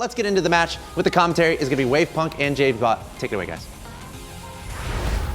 let's get into the match with the commentary. It's going to be Wavepunk and James Bot. Take it away, guys.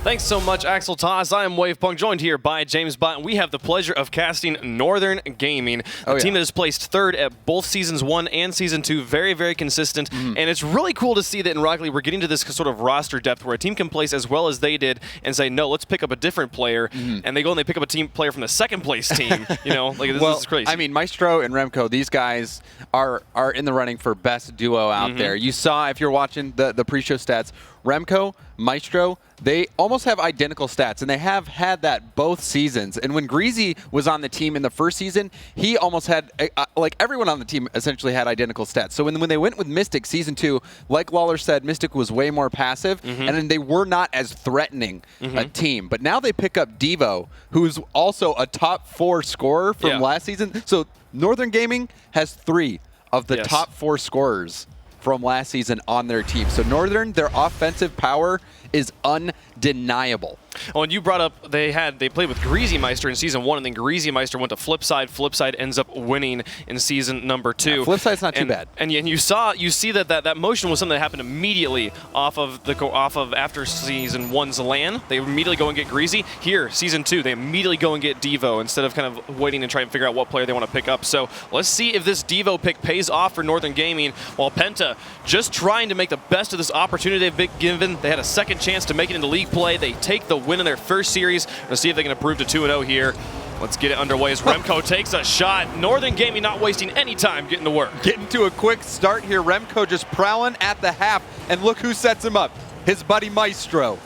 Thanks so much, Axel Toss. I am Wavepunk, joined here by James Bott, and we have the pleasure of casting Northern Gaming, the team that has placed third at both Seasons 1 and Season 2. Very, very consistent, and it's really cool to see that in Rocket League we're getting to this sort of roster depth where a team can place as well as they did and say, no, let's pick up a different player, and they go and they pick up a team player from the second place team. You know, like this is crazy. I mean, Maestro and Remco, these guys are in the running for best duo out there. You saw, if you're watching the pre-show stats, Remco, Maestro, they almost have identical stats, and they have had that both seasons. And when Greasy was on the team in the first season, he almost had, like everyone on the team essentially had identical stats. So when they went with Mystic Season 2, like Lawler said, Mystic was way more passive, and then they were not as threatening a team. But now they pick up Devo, who's also a top 4 scorer from last season. So Northern Gaming has 3 of the top 4 scorers from last season on their team. So Northern, their offensive power is undeniable. Oh, and you brought up they played with Greasy Meister in Season 1, and then Greasy Meister went to Flipside. Flipside ends up winning in Season number 2. Yeah, Flipside's not too bad. And you see that motion was something that happened immediately off of after Season 1's LAN. They immediately go and get Greasy. Here, Season 2, they immediately go and get Devo instead of kind of waiting and trying to figure out what player they want to pick up. So let's see if this Devo pick pays off for Northern Gaming, while Penta just trying to make the best of this opportunity they've been given. They had a second chance to make it into league play. They take the win in their first series. Let's see if they can improve to 2-0 here. Let's get it underway as Remco takes a shot. Northern Gaming not wasting any time getting to work. Getting to a quick start here. Remco just prowling at the half, and look who sets him up. His buddy Maestro.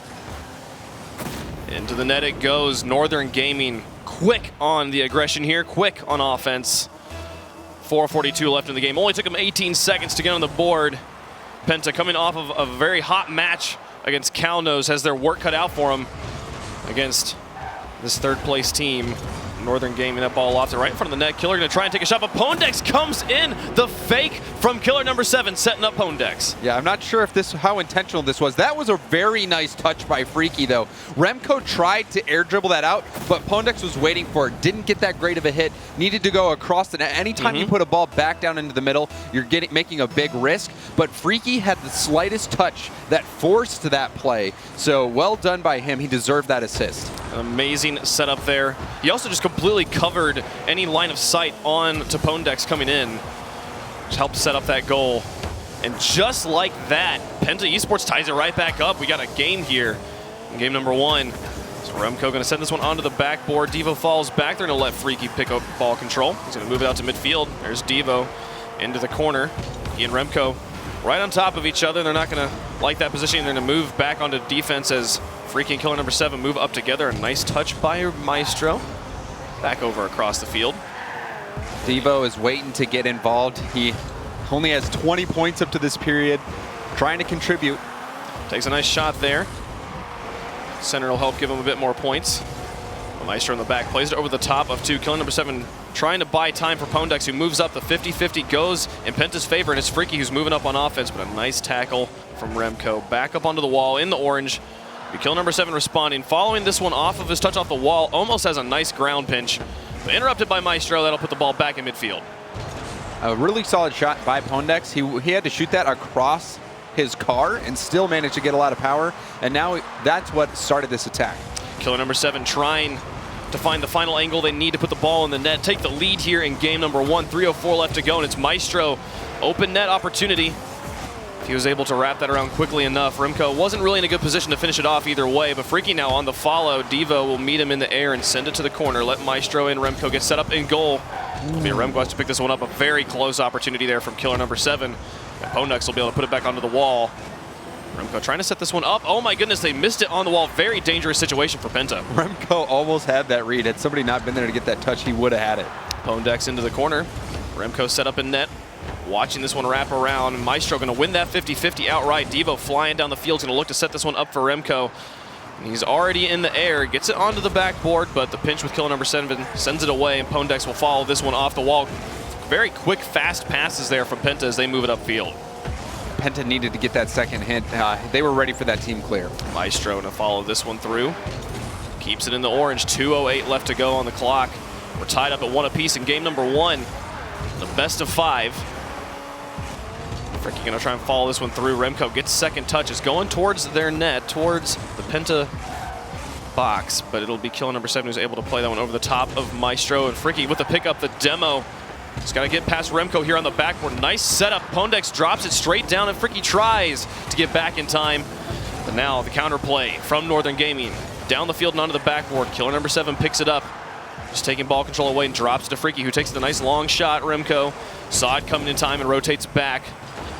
Into the net it goes. Northern Gaming quick on the aggression here, quick on offense. 4:42 left in the game. Only took him 18 seconds to get on the board. Penta coming off of a very hot match against Calnose, has their work cut out for him against this third place team. Northern Gaming that ball lofted right in front of the net. Killer going to try and take a shot, but Pondex comes in. The fake from Killer number 7, setting up Pondex. Yeah, I'm not sure if how intentional this was. That was a very nice touch by Freaky, though. Remco tried to air dribble that out, but Pondex was waiting for it. Didn't get that great of a hit. Needed to go across the net. Anytime you put a ball back down into the middle, you're making a big risk. But Freaky had the slightest touch that forced that play. So well done by him. He deserved that assist. An amazing setup there. He also just completely covered any line of sight on to Pondex coming in. Just helped set up that goal. And just like that, Penta eSports ties it right back up. We got a game here in game number 1. So Remco going to send this one onto the backboard. Devo falls back. They're going to let Freaky pick up ball control. He's going to move it out to midfield. There's Devo into the corner. He and Remco right on top of each other. They're not going to like that position. They're going to move back onto defense as Freaky and Killer number 7 move up together. A nice touch by Maestro. Back over across the field. Devo is waiting to get involved. He only has 20 points up to this period, trying to contribute. Takes a nice shot there. Center will help give him a bit more points. Maestro in the back plays it over the top of 2. Killer number 7 trying to buy time for Pondex, who moves up. The 50-50 goes in Penta's favor, and it's Freaky who's moving up on offense, but a nice tackle from Remco. Back up onto the wall in the orange. Killer number 7 responding, following this one off of his touch off the wall, almost has a nice ground pinch. But interrupted by Maestro, that'll put the ball back in midfield. A really solid shot by Pondex. He had to shoot that across his car and still managed to get a lot of power, and now that's what started this attack. Killer number 7 trying to find the final angle they need to put the ball in the net, take the lead here in game number 1. 3:04 left to go, and it's Maestro. Open net opportunity. He was able to wrap that around quickly enough. Remco wasn't really in a good position to finish it off either way, but Freaky now on the follow. Devo will meet him in the air and send it to the corner. Let Maestro and Remco get set up in goal. Remco has to pick this one up. A very close opportunity there from Killer number 7. And Pondex will be able to put it back onto the wall. Remco trying to set this one up. Oh my goodness, they missed it on the wall. Very dangerous situation for Penta. Remco almost had that read. Had somebody not been there to get that touch, he would have had it. Pondex into the corner. Remco set up in net. Watching this one wrap around. Maestro going to win that 50-50 outright. Devo flying down the field, going to look to set this one up for Remco. And he's already in the air, gets it onto the backboard, but the pinch with Killer number 7 sends it away, and Pondex will follow this one off the wall. Very quick, fast passes there from Penta as they move it upfield. Penta needed to get that second hit. They were ready for that team clear. Maestro to follow this one through. Keeps it in the orange. 2:08 left to go on the clock. We're tied up at 1 apiece in game number 1. The best of 5. Freaky gonna try and follow this one through. Remco gets second touch. Is going towards their net, towards the Penta box, but it'll be killer number 7 who's able to play that one over the top of Maestro. And Freaky with the pickup, the demo. Just got to get past Remco here on the backboard. Nice setup. Pondex drops it straight down, and Freaky tries to get back in time. But now the counterplay from Northern Gaming. Down the field and onto the backboard. Killer number 7 picks it up. Just taking ball control away and drops it to Freaky, who takes the nice long shot. Remco saw it coming in time and rotates back.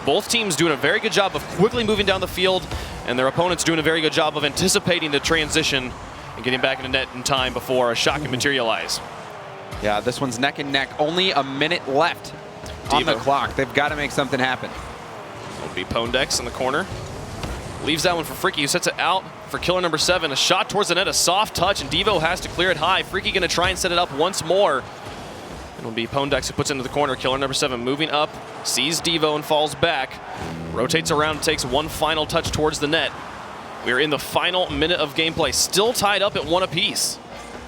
Both teams doing a very good job of quickly moving down the field, and their opponents doing a very good job of anticipating the transition and getting back into net in time before a shot can materialize. Yeah, this one's neck and neck. Only a minute left on the clock. They've got to make something happen. It'll be Pondex in the corner. Leaves that one for Freaky, who sets it out for killer number 7. A shot towards the net, a soft touch, and Devo has to clear it high. Freaky going to try and set it up once more. It'll be Pondex who puts it into the corner. Killer number 7 moving up, sees Devo and falls back. Rotates around, takes one final touch towards the net. We're in the final minute of gameplay, still tied up at 1 apiece.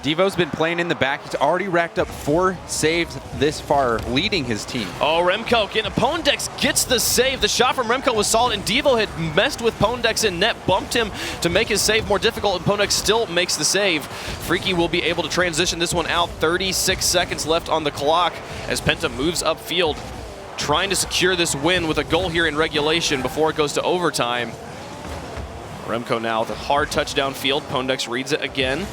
Devo's been playing in the back. He's already racked up 4 saves this far, leading his team. Oh, Remco getting Pondex gets the save. The shot from Remco was solid, and Devo had messed with Pondex in net, bumped him to make his save more difficult, and Pondex still makes the save. Freaky will be able to transition this one out. 36 seconds left on the clock as Penta moves upfield, trying to secure this win with a goal here in regulation before it goes to overtime. Remco now with a hard touch downfield. Pondex reads it again.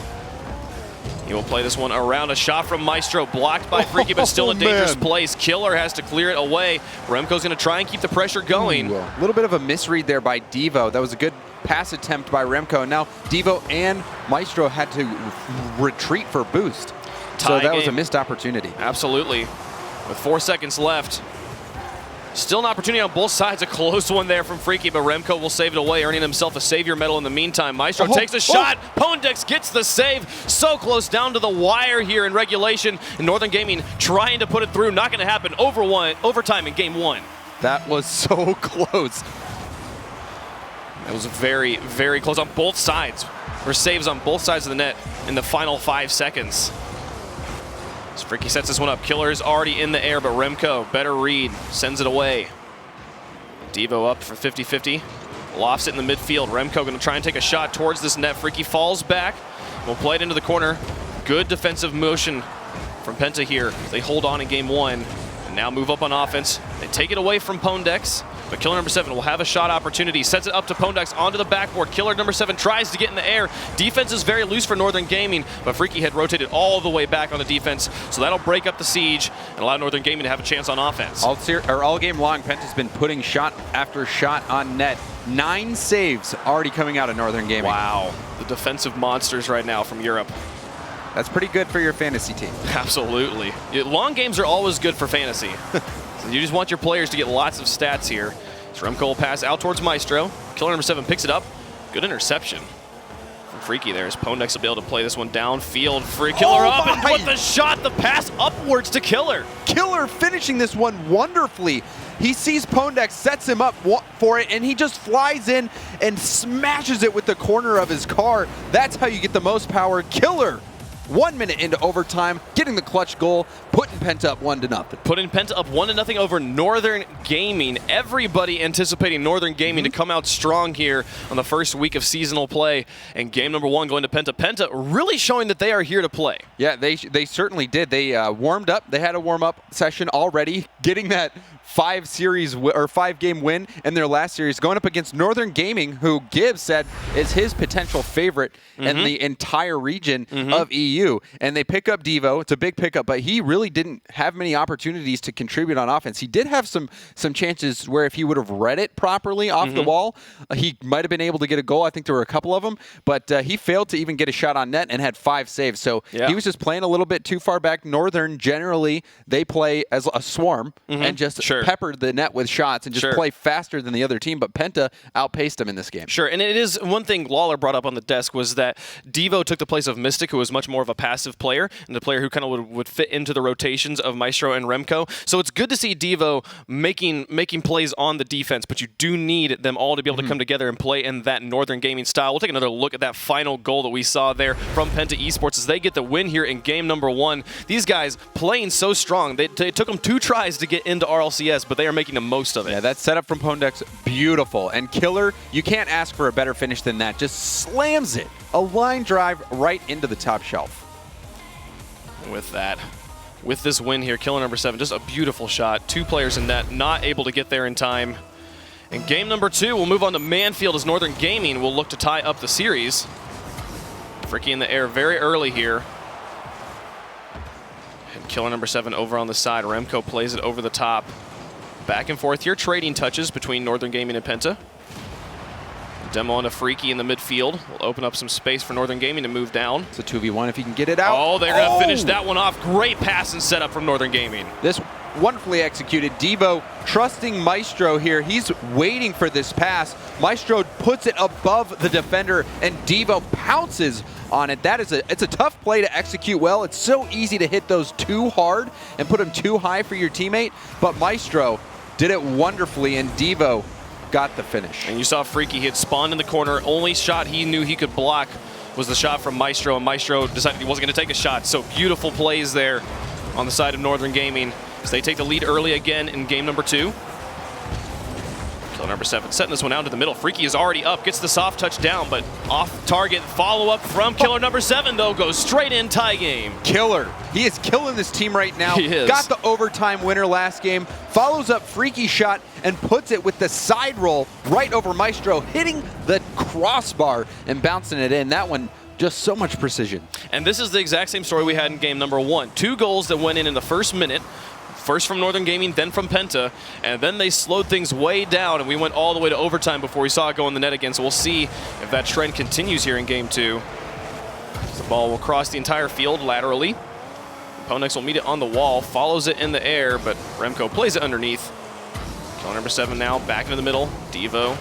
He will play this one around. A shot from Maestro, blocked by Freaky, but still in dangerous place. Killer has to clear it away. Remco's going to try and keep the pressure going. A little bit of a misread there by Devo. That was a good pass attempt by Remco. And now Devo and Maestro had to retreat for boost. So that was a missed opportunity. Absolutely. With 4 seconds left. Still an opportunity on both sides. A close one there from Freaky, but Remco will save it away, earning himself a savior medal in the meantime. Maestro takes a shot. Pondex gets the save. So close down to the wire here in regulation. And Northern Gaming trying to put it through. Not going to happen. Overtime in game 1. That was so close. It was very, very close on both sides. There were saves on both sides of the net in the final 5 seconds. As Freaky sets this one up. Killer is already in the air, but Remco, better read, sends it away. Devo up for 50-50. Lofts it in the midfield. Remco going to try and take a shot towards this net. Freaky falls back. Will play it into the corner. Good defensive motion from Penta here. They hold on in game 1 and now move up on offense. They take it away from Pondex, but killer number 7 will have a shot opportunity. Sets it up to Pondex onto the backboard. Killer number 7 tries to get in the air. Defense is very loose for Northern Gaming, but Freaky had rotated all the way back on the defense, so that'll break up the siege and allow Northern Gaming to have a chance on offense. All game long, Penta's been putting shot after shot on net. 9 saves already coming out of Northern Gaming. Wow. The defensive monsters right now from Europe. That's pretty good for your fantasy team. Absolutely. Long games are always good for fantasy. So you just want your players to get lots of stats here. So Remco will pass out towards Maestro. Killer number 7 picks it up. Good interception from Freaky there as Pondex will be able to play this one downfield. Killer up and with the shot, the pass upwards to Killer. Killer finishing this one wonderfully. He sees Pondex, sets him up for it, and he just flies in and smashes it with the corner of his car. That's how you get the most power. Killer, 1 minute into overtime, getting the clutch goal, putting Penta up 1-0. Putting Penta up 1-0 over Northern Gaming. Everybody anticipating Northern Gaming to come out strong here on the first week of seasonal play. And game number 1 going to Penta. Penta really showing that they are here to play. Yeah, they certainly did. They warmed up. They had a warm-up session already, getting that 5-game win in their last series, going up against Northern Gaming, who Gibbs said is his potential favorite in the entire region of EU. And they pick up Devo. It's a big pickup, but he really didn't have many opportunities to contribute on offense. He did have some chances where if he would have read it properly off the wall, he might have been able to get a goal. I think there were a couple of them, but he failed to even get a shot on net and had 5 saves. So he was just playing a little bit too far back. Northern, generally, they play as a swarm and just peppered the net with shots and just play faster than the other team, but Penta outpaced them in this game. Sure, and it is one thing Lawler brought up on the desk was that Devo took the place of Mystic, who was much more of a passive player and the player who kind of would fit into the rotation rotations of Maestro and Remco. So it's good to see Devo making plays on the defense, but you do need them all to be able to come together and play in that Northern Gaming style. We'll take another look at that final goal that we saw there from Penta eSports as they get the win here in game number 1. These guys playing so strong. It took them 2 tries to get into RLCS, but they are making the most of it. Yeah, that setup from Pondex, beautiful. And Killer, you can't ask for a better finish than that. Just slams it. A line drive right into the top shelf. With this win here, Killer number 7, just a beautiful shot. 2 players in net, not able to get there in time. In game number 2, we'll move on to Manfield as Northern Gaming will look to tie up the series. Fricky in the air very early here. And Killer number 7 over on the side. Remco plays it over the top. Back and forth here, trading touches between Northern Gaming and Penta. Demo on a Freaky in the midfield. Will open up some space for Northern Gaming to move down. It's a 2v1 if he can get it out. Oh, they're going to finish that one off. Great pass and setup from Northern Gaming. This wonderfully executed. Devo trusting Maestro here. He's waiting for this pass. Maestro puts it above the defender, and Devo pounces on it. It's a tough play to execute well. It's so easy to hit those too hard and put them too high for your teammate, but Maestro did it wonderfully, and Devo got the finish. And you saw Freaky, he had spawned in the corner. Only shot he knew he could block was the shot from Maestro, and Maestro decided he wasn't going to take a shot. So beautiful plays there on the side of Northern Gaming as they take the lead early again in game number 2. Killer number 7 setting this one out to the middle. Freaky is already up, gets the soft touch down, but off target follow-up from Killer number 7, though, goes straight in, tie game. Killer. He is killing this team right now. He is. Got the overtime winner last game, follows up Freaky shot, and puts it with the side roll right over Maestro, hitting the crossbar and bouncing it in. That one, just so much precision. And this is the exact same story we had in game number 1. 2 goals that went in the first minute. First from Northern Gaming, then from Penta, and then they slowed things way down, and we went all the way to overtime before we saw it go in the net again. So we'll see if that trend continues here in game 2. The ball will cross the entire field laterally. Ponex will meet it on the wall, follows it in the air, but Remco plays it underneath. Killer number 7 now back into the middle. Devo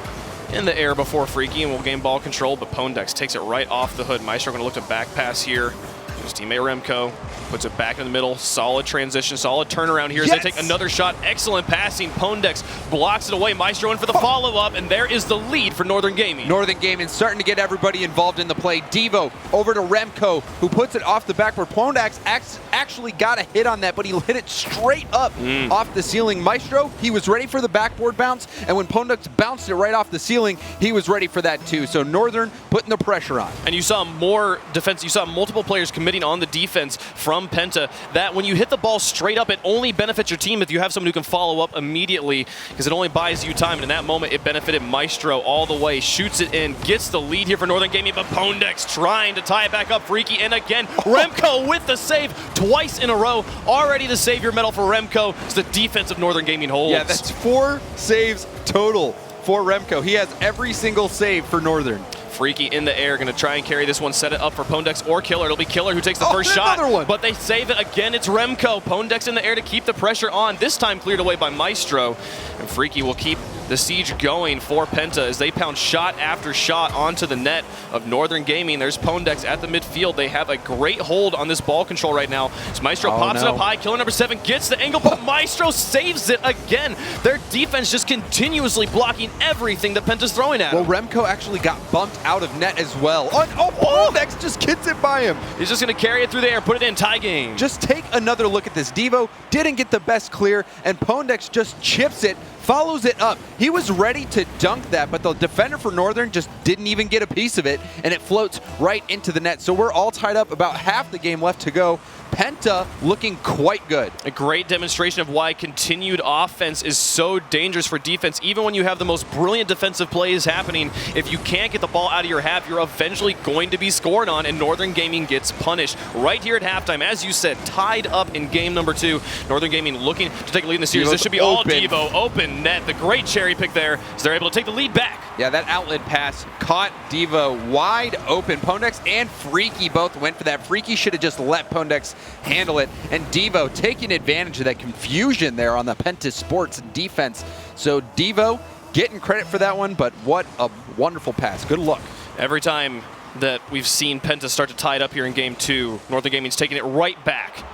in the air before Freaky, and will gain ball control, but Pondex takes it right off the hood. Maestro going to look to back pass here. His teammate Remco puts it back in the middle. Solid transition, solid turnaround here as they take another shot. Excellent passing. Pondex blocks it away. Maestro in for the follow-up, and there is the lead for Northern Gaming. Northern Gaming starting to get everybody involved in the play. Devo over to Remco, who puts it off the backboard. Pondex actually got a hit on that, but he hit it straight up off the ceiling. Maestro, he was ready for the backboard bounce, and when Pondex bounced it right off the ceiling, he was ready for that too. So Northern putting the pressure on. And you saw more defense. You saw multiple players committing on the defense from Penta, that when you hit the ball straight up, it only benefits your team if you have someone who can follow up immediately, because it only buys you time. And in that moment, it benefited Maestro all the way. Shoots it in, gets the lead here for Northern Gaming, but Pondex trying to tie it back up. Freaky, and again, Remco with the save twice in a row. Already the savior medal for Remco as the defense of Northern Gaming holds. Yeah, that's 4 saves total for Remco. He has every single save for Northern. Freaky in the air, going to try and carry this one, set it up for Pondex or Killer. It'll be Killer who takes the first shot, but they save it again. It's Remco. Pondex in the air to keep the pressure on. This time cleared away by Maestro, and Freaky will keep the siege going for Penta as they pound shot after shot onto the net of Northern Gaming. There's Pondex at the midfield. They have a great hold on this ball control right now. As Maestro pops it up high. Killer number 7 gets the angle, but Maestro saves it again. Their defense just continuously blocking everything that Penta's throwing at Well, them. Remco actually got bumped out of net as well. Pondex just gets it by him. He's just going to carry it through the air, put it in, tie game. Just take another look at this. Devo didn't get the best clear, and Pondex just chips it, follows it up. He was ready to dunk that, but the defender for Northern just didn't even get a piece of it, and it floats right into the net. So we're all tied up, about half the game left to go. Penta looking quite good. A great demonstration of why continued offense is so dangerous for defense. Even when you have the most brilliant defensive plays happening, if you can't get the ball out of your half, you're eventually going to be scored on, and Northern Gaming gets punished. Right here at halftime, as you said, tied up in game number 2. Northern Gaming looking to take a lead in the series. This should be all Devo. Open net. The great cherry pick there, as they're able to take the lead back. Yeah, that outlet pass caught Devo wide open. Pondex and Freaky both went for that. Freaky should have just let Pondex handle it, and Devo taking advantage of that confusion there on the Penta Sports defense. So Devo getting credit for that one, but what a wonderful pass. Good luck. Every time that we've seen Penta start to tie it up here in game 2, Northern Gaming's taking it right back.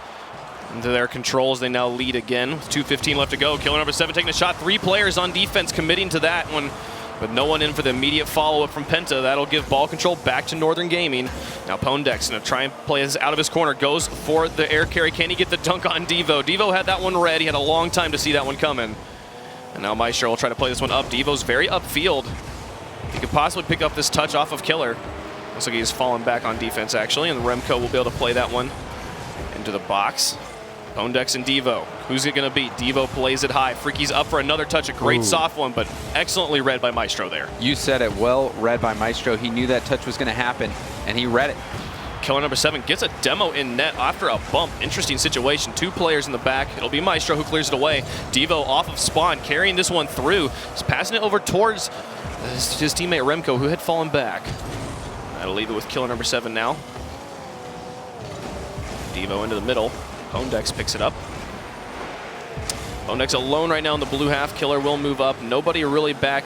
into their controls. They now lead again with 2:15 left to go. Killer number 7 taking a shot. 3 players on defense committing to that one, but no one in for the immediate follow-up from Penta. That'll give ball control back to Northern Gaming. Now Pondex going to try and play this out of his corner. Goes for the air carry. Can he get the dunk on Devo? Devo had that one read. He had a long time to see that one coming. And now Maestro will try to play this one up. Devo's very upfield. He could possibly pick up this touch off of Killer. Looks like he's fallen back on defense, actually, and Remco will be able to play that one into the box. Pondex and Devo. Who's it going to be? Devo plays it high. Freaky's up for another touch. A great soft one, but excellently read by Maestro there. You said it. Well read by Maestro. He knew that touch was going to happen, and he read it. Killer number 7 gets a demo in net after a bump. Interesting situation. 2 players in the back. It'll be Maestro who clears it away. Devo off of spawn, carrying this one through. He's passing it over towards his teammate Remco, who had fallen back. That'll leave it with Killer number 7 now. Devo into the middle. Pondex picks it up. Pondex alone right now in the blue half. Killer will move up. Nobody really back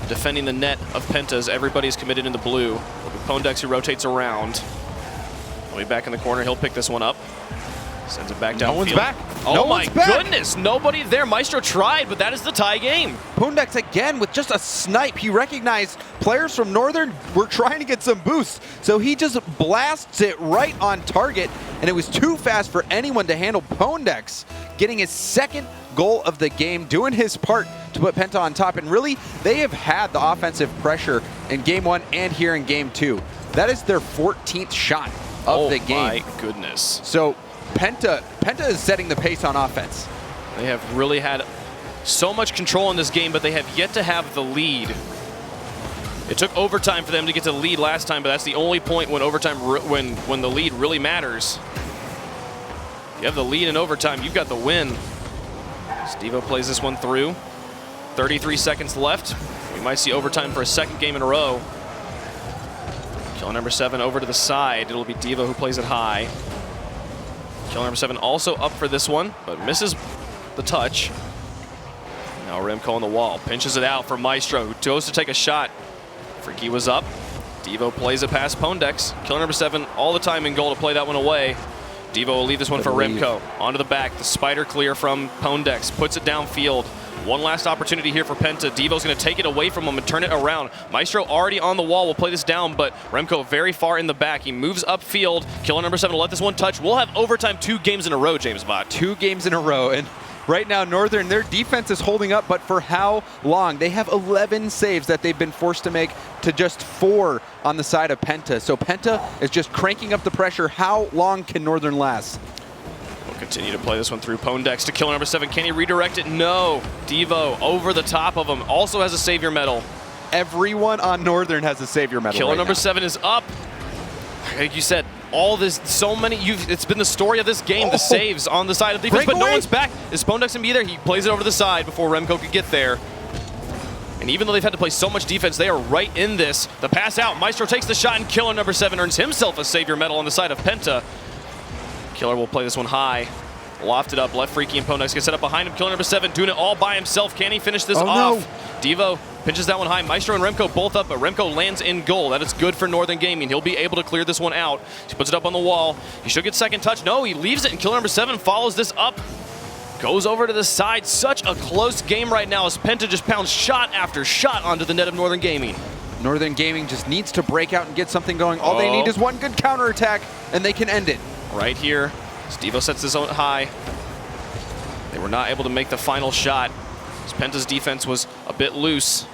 defending the net of Pentas. Everybody's committed in the blue. It'll be Pondex who rotates around. He'll be back in the corner. He'll pick this one up. Sends it back down. No one's back. Oh my goodness. Nobody there. Maestro tried, but that is the tie game. Pondex again with just a snipe. He recognized players from Northern were trying to get some boosts, so he just blasts it right on target, and it was too fast for anyone to handle. Pondex getting his 2nd goal of the game, doing his part to put Penta on top, and really, they have had the offensive pressure in Game 1 and here in Game 2. That is their 14th shot of the game. Oh my goodness. So Penta is setting the pace on offense. They have really had so much control in this game, but they have yet to have the lead. It took overtime for them to get to the lead last time, but that's the only point when overtime, when the lead really matters. You have the lead in overtime, you've got the win. Stevo plays this one through. 33 seconds left. We might see overtime for a 2nd game in a row. Killer number 7 over to the side. It'll be Devo who plays it high. Killer number 7 also up for this one, but misses the touch. Now Remco on the wall. Pinches it out for Maestro, who goes to take a shot. Freaky was up. Devo plays it past Pondex. Killer number 7 all the time in goal to play that one away. Devo will leave this one for Remco. Onto the back. The spider clear from Pondex. Puts it downfield. One last opportunity here for Penta. Devo's going to take it away from him and turn it around. Maestro already on the wall. Will play this down, but Remco very far in the back. He moves upfield. Killer number 7 will let this one touch. We'll have overtime 2 games in a row, James Bott. 2 games in a row, and right now Northern, their defense is holding up, but for how long? They have 11 saves that they've been forced to make to just 4 on the side of Penta. So Penta is just cranking up the pressure. How long can Northern last? We'll continue to play this one through Pondex to Killer number 7. Can he redirect it? No. Devo over the top of him. Also has a savior medal. Everyone on Northern has a savior medal. Killer right number now. 7 is up. Like you said, all this, so many, it's been the story of this game, the saves on the side of defense, but no one's back. Is Pondex going to be there? He plays it over the side before Remco could get there. And even though they've had to play so much defense, they are right in this. The pass out, Maestro takes the shot, and Killer number 7 earns himself a savior medal on the side of Penta. Killer will play this one high. Lofted up, left Freaky and Pondex get set up behind him. Killer number 7 doing it all by himself. Can he finish this off? No. Devo pinches that one high. Maestro and Remco both up, but Remco lands in goal. That is good for Northern Gaming. He'll be able to clear this one out. He puts it up on the wall. He should get 2nd touch. No, he leaves it, and Killer number 7 follows this up. Goes over to the side. Such a close game right now as Penta just pounds shot after shot onto the net of Northern Gaming. Northern Gaming just needs to break out and get something going. All they need is one good counterattack, and they can end it. Right here, Stevo sets this on high. They were not able to make the final shot. Penta's defense was a bit loose.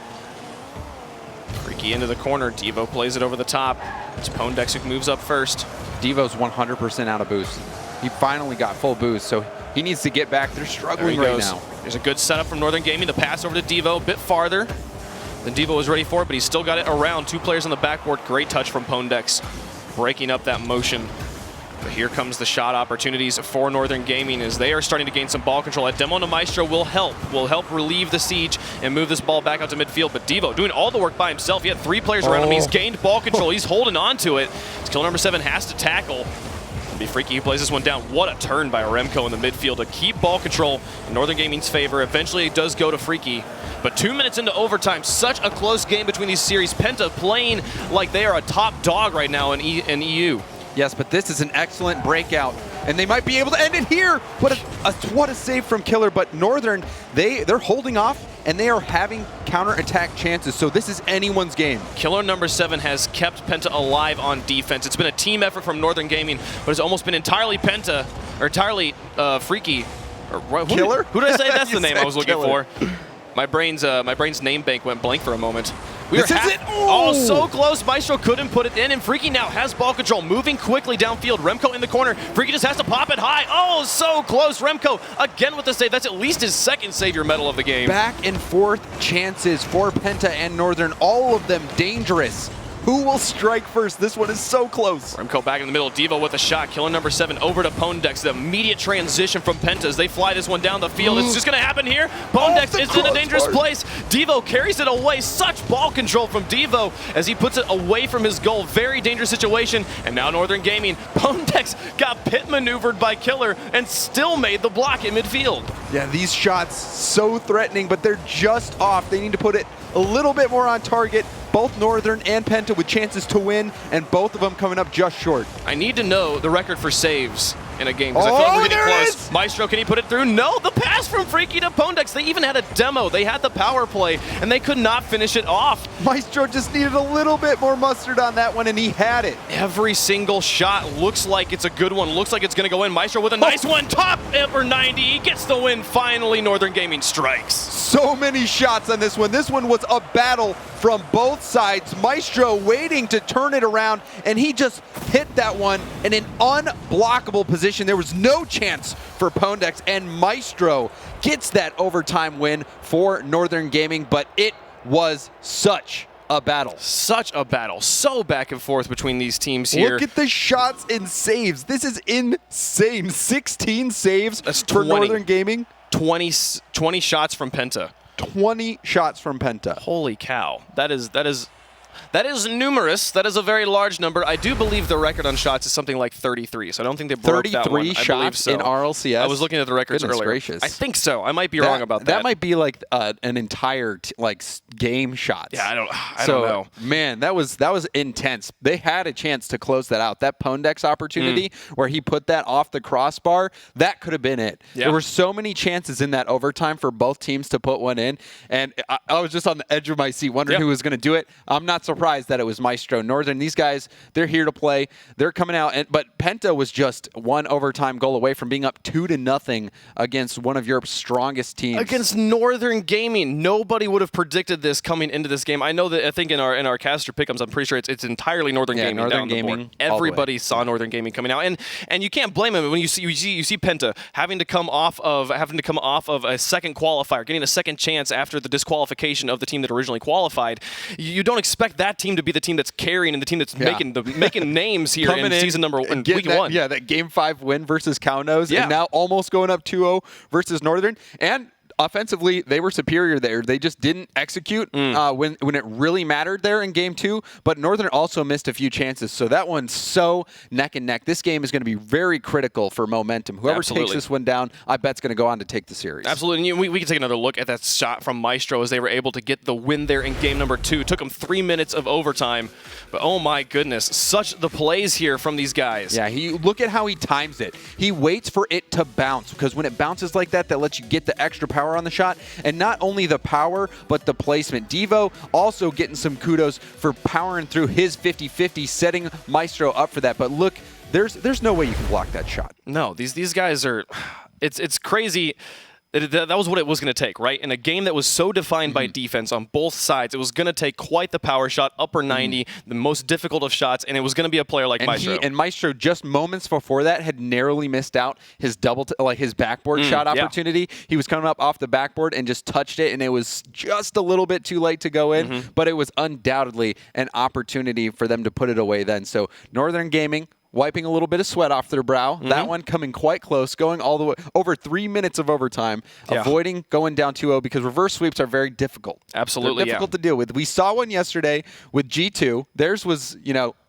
Freaky into the corner. Devo plays it over the top. It's Pondex who moves up first. Devo's 100% out of boost. He finally got full boost, so he needs to get back. They're struggling right now. There's a good setup from Northern Gaming. The pass over to Devo, a bit farther than Devo was ready for, but he's still got it around. 2 players on the backboard. Great touch from Pondex, breaking up that motion. But here comes the shot opportunities for Northern Gaming as they are starting to gain some ball control. That demo to Maestro will help relieve the siege and move this ball back out to midfield. But Devo doing all the work by himself. He had 3 players around him. He's gained ball control. He's holding on to it. Killer number 7 has to tackle. It'll be Freaky who plays this one down. What a turn by Remco in the midfield to keep ball control in Northern Gaming's favor. Eventually it does go to Freaky. But 2 minutes into overtime, such a close game between these series. Penta playing like they are a top dog right now in EU. Yes, but this is an excellent breakout, and they might be able to end it here. What a save from Killer, but Northern, they're holding off, and they are having counter-attack chances, so this is anyone's game. Killer number 7 has kept Penta alive on defense. It's been a team effort from Northern Gaming, but it's almost been entirely Penta, or entirely Freaky. Or, Killer? Who did I say? That's the name I was looking Killer. for. My brain's name bank went blank for a moment. This is it! Oh, so close. Maestro couldn't put it in, and Freaky now has ball control, moving quickly downfield. Remco in the corner. Freaky just has to pop it high. Oh, so close. Remco again with the save. That's at least his second savior medal of the game. Back and forth chances for Penta and Northern, all of them dangerous. Who will strike first? This one is so close. Remco back in the middle. Devo with a shot. Killer number 7 over to Pondex. The immediate transition from Penta as they fly this one down the field. It's just going to happen here. Pondex is in a dangerous place. Devo carries it away. Such ball control from Devo as he puts it away from his goal. Very dangerous situation. And now Northern Gaming. Pondex got pit maneuvered by Killer and still made the block in midfield. Yeah, these shots so threatening, but they're just off. They need to put it a little bit more on target. Both Northern and Penta with chances to win, and both of them coming up just short. I need to know the record for saves in a game, because I feel like we're getting close. Maestro, can he put it through? No, the pass from Freaky to Pondex. They even had a demo. They had the power play, and they could not finish it off. Maestro just needed a little bit more mustard on that one, and he had it. Every single shot looks like it's a good one. Looks like it's going to go in. Maestro with a nice one. Top upper 90. He gets the win. Finally, Northern Gaming strikes. So many shots on this one. This one was a battle from both sides. Maestro waiting to turn it around, and he just hit that one in an unblockable position. There was no chance for Pondex, and Maestro gets that overtime win for Northern Gaming, but it was such a battle. Such a battle. So back and forth between these teams here. Look at the shots and saves. This is insane. 16 saves That's for 20. Northern Gaming. 20 shots from Penta. 20 shots from Penta. Holy cow. That is numerous. That is a very large number. I do believe the record on shots is something like 33, so I don't think they broke that one. 33 shots so. in RLCS? I was looking at the records Goodness earlier. gracious. I think so. I might be wrong about that. That might be like an entire game shots. Yeah, I don't know. Man, that was intense. They had a chance to close that out. That Pondex opportunity where he put that off the crossbar, that could have been it. Yeah. There were so many chances in that overtime for both teams to put one in, and I was just on the edge of my seat wondering who was going to do it. I'm not surprised that it was Maestro. Northern, these guys, they're here to play. They're coming out, but Penta was just one overtime goal away from being up 2-0 against one of Europe's strongest teams. Against Northern Gaming. Nobody would have predicted this coming into this game. I know that I think in our caster pickums, I'm pretty sure it's entirely Northern Gaming Northern down the Gaming board. Everybody saw Northern Gaming coming out, and you can't blame them when you see Penta having to come off of a second qualifier, getting a second chance after the disqualification of the team that originally qualified. You don't expect that team to be the team that's carrying and the team that's making names here in season number in week 1. Yeah, that Game 5 win versus Kaunos, Yeah. and now almost going up 2-0 versus Northern. And offensively, they were superior there. They just didn't execute when it really mattered there in Game 2, but Northern also missed a few chances, so that one's so neck and neck. This game is going to be very critical for momentum. Whoever takes this one down, I bet is going to go on to take the series. Absolutely. And we can take another look at that shot from Maestro as they were able to get the win there in game number 2. Took them 3 minutes of overtime, but oh my goodness, such the plays here from these guys. Yeah, look at how he times it. He waits for it to bounce, because when it bounces like that, that lets you get the extra power on the shot, and not only the power but the placement. Devo also getting some kudos for powering through his 50-50, setting Maestro up for that. But look, there's no way you can block that shot. No, these guys are, it's crazy. That was what it was going to take, right? In a game that was so defined by defense on both sides, it was going to take quite the power shot, upper 90, the most difficult of shots, and it was going to be a player like Maestro. And Maestro, just moments before that, had narrowly missed out his his backboard shot opportunity. He was coming up off the backboard and just touched it, and it was just a little bit too late to go in, but it was undoubtedly an opportunity for them to put it away then. So Northern Gaming wiping a little bit of sweat off their brow. That one coming quite close, going all the way over 3 minutes of overtime, avoiding going down 2-0 because reverse sweeps are very difficult. Absolutely, They're difficult to deal with. We saw one yesterday with G2. Theirs was,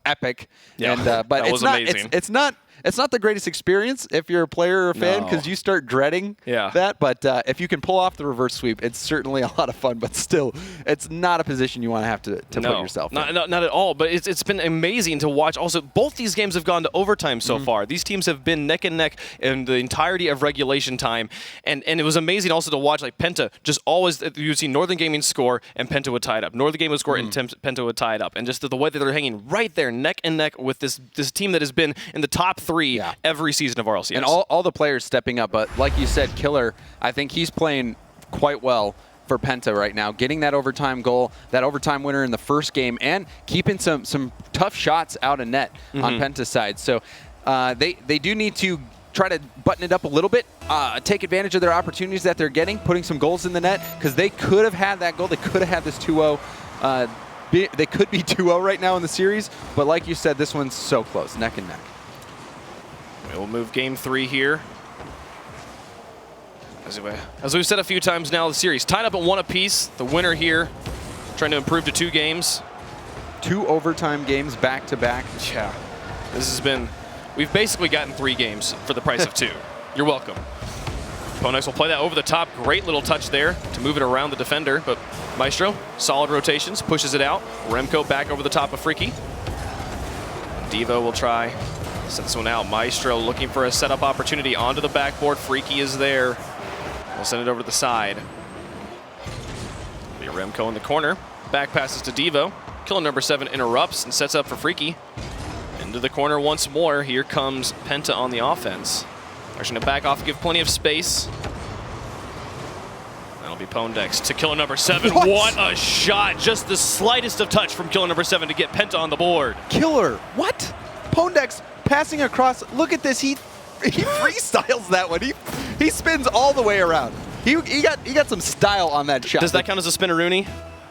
epic. Yeah, but that was amazing. It's not it's not the greatest experience if you're a player or a fan, because you start dreading that. But if you can pull off the reverse sweep, it's certainly a lot of fun. But still, it's not a position you want to have to put yourself in. Not at all. But it's been amazing to watch. Also, both these games have gone to overtime so far. These teams have been neck and neck in the entirety of regulation time. And it was amazing also to watch, like, Penta just always, you would see Northern Gaming score and Penta would tie it up. Northern Gaming would score and Penta would tie it up. And just the way that they're hanging right there neck and neck with this team that has been in the top 3 every season of RLCS. And all the players stepping up. But like you said, Killer, I think he's playing quite well for Penta right now, getting that overtime goal, that overtime winner in the first game, and keeping some tough shots out of net on Penta's side. So they do need to try to button it up a little bit, take advantage of their opportunities that they're getting, putting some goals in the net, because they could have had that goal. They could have had this 2-0. They could be 2-0 right now in the series, but like you said, this one's so close, neck and neck. We'll move game 3 here. As we've said a few times now, the series tied up at 1 apiece. The winner here trying to improve to 2 games. 2 overtime games back to back. Yeah, this has been, we've basically gotten 3 games for the price of 2. You're welcome. Ponex will play that over the top. Great little touch there to move it around the defender, but Maestro, solid rotations, pushes it out. Remco back over the top of Freaky. Devo will try, set this one out. Maestro looking for a setup opportunity onto the backboard. Freaky is there. We'll send it over to the side. Be Remco in the corner. Back passes to Devo. Killer number 7 interrupts and sets up for Freaky. Into the corner once more. Here comes Penta on the offense. They're going to back off, give plenty of space. That'll be Pondex to Killer number 7. What a shot! Just the slightest of touch from Killer number 7 to get Penta on the board. Killer, what? Pondex passing across. Look at this. He freestyles that one. He spins all the way around. He got some style on that shot. Does that count as a spinneroonie?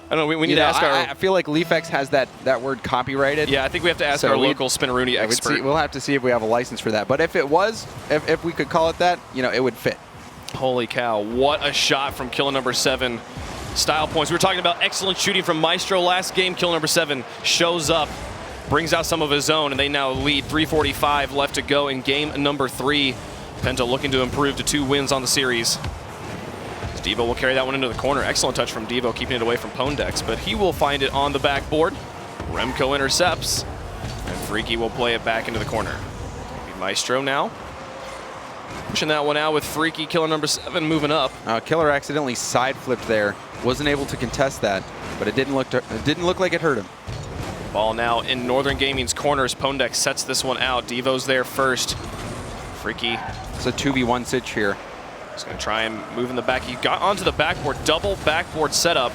I don't know. We need to ask our. I feel like Leafex has that word copyrighted. Yeah, I think we have to ask our local spinneroonie expert. We'll have to see if we have a license for that. But if it was, if we could call it that, it would fit. Holy cow! What a shot from Killer number 7. Style points. We were talking about excellent shooting from Maestro last game. Killer number 7 shows up, brings out some of his own, and they now lead. 3:45 left to go in game number 3. Penta looking to improve to 2 wins on the series. Devo will carry that one into the corner. Excellent touch from Devo, keeping it away from Pondex, but he will find it on the backboard. Remco intercepts, and Freaky will play it back into the corner. Maestro now. Pushing that one out with Freaky. Killer number 7 moving up. Killer accidentally side flipped there. Wasn't able to contest that, but it didn't look like it hurt him. Ball now in Northern Gaming's corners. Pondex sets this one out. Devo's there first. Freaky. It's a 2v1 sitch here. He's going to try and move in the back. He got onto the backboard, double backboard setup.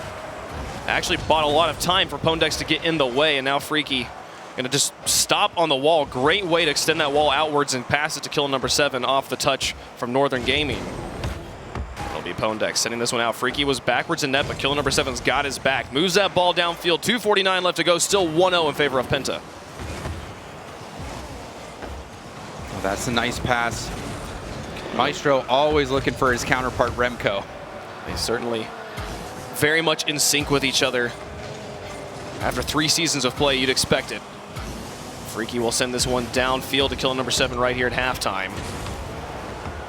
Actually bought a lot of time for Pondex to get in the way, and now Freaky going to just stop on the wall. Great way to extend that wall outwards and pass it to Killer number 7 off the touch from Northern Gaming. It'll be Pondex sending this one out. Freaky was backwards in net, but Killer number 7's got his back. Moves that ball downfield. 2:49 left to go. Still 1-0 in favor of Penta. Well, that's a nice pass. Maestro always looking for his counterpart, Remco. They certainly very much in sync with each other. After 3 seasons of play, you'd expect it. Freaky will send this one downfield to Killer number 7 right here at halftime.